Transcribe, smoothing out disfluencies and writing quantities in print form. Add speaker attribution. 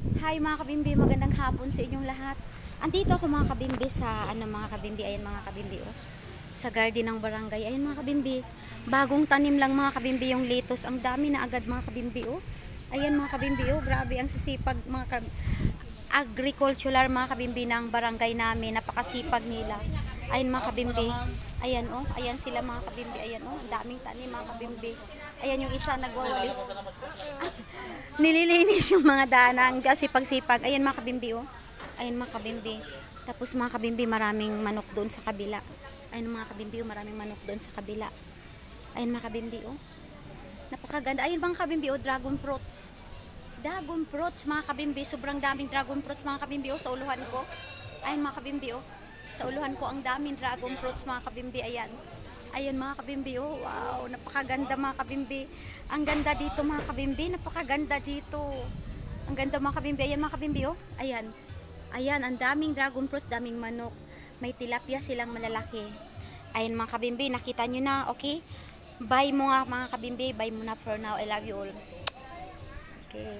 Speaker 1: Hi mga kabimbi, magandang hapon sa inyong lahat. Andito ako mga kabimbi sa mga kabimbi, ayan mga kabimbi oh. Sa garden ng barangay, ayan mga kabimbi. Bagong tanim lang mga kabimbi yung lettuce. Ang dami na agad mga kabimbi oh. Ayan mga kabimbi oh, grabe ang sisipag mga agricultural mga kabimbi ng barangay namin. Napakasipag nila. Ayan mga kabimbi. Ayan oh, ayan sila mga kabimbi. Ayan oh, ang daming tanim mga kabimbi. Ayan yung isa nagwawalis. Nililinis yung mga danang kasi pagsipag. Ayan mga kabimbi oh. Ayan mga kabimbi. Tapos mga kabimbi, maraming manok doon sa kabila. Ayan mga kabimbi oh, maraming manok doon sa kabila. Ayan mga kabimbi oh. Napakaganda. Ayan mga kabimbi oh, dragon fruits. Dragon fruits mga kabimbi. Sobrang daming dragon fruits mga kabimbi oh, sa uluhan ko. Ayan mga kabimbi oh. Sa uluhan ko ang daming dragon fruits mga kabimbi. Ayan. Ayun mga kabimbi oh, wow, napakaganda mga kabimbi. Ang ganda dito mga kabimbi, napakaganda dito. Ang ganda mga kabimbi, ayan mga kabimbi oh. Ayan. Ayan, ang daming dragon fruits, daming manok. May tilapia silang malalaki. Ayan mga kabimbi, nakita nyo na, okay? Bye mo nga mga kabimbi, bye muna for now. I love you all. Okay.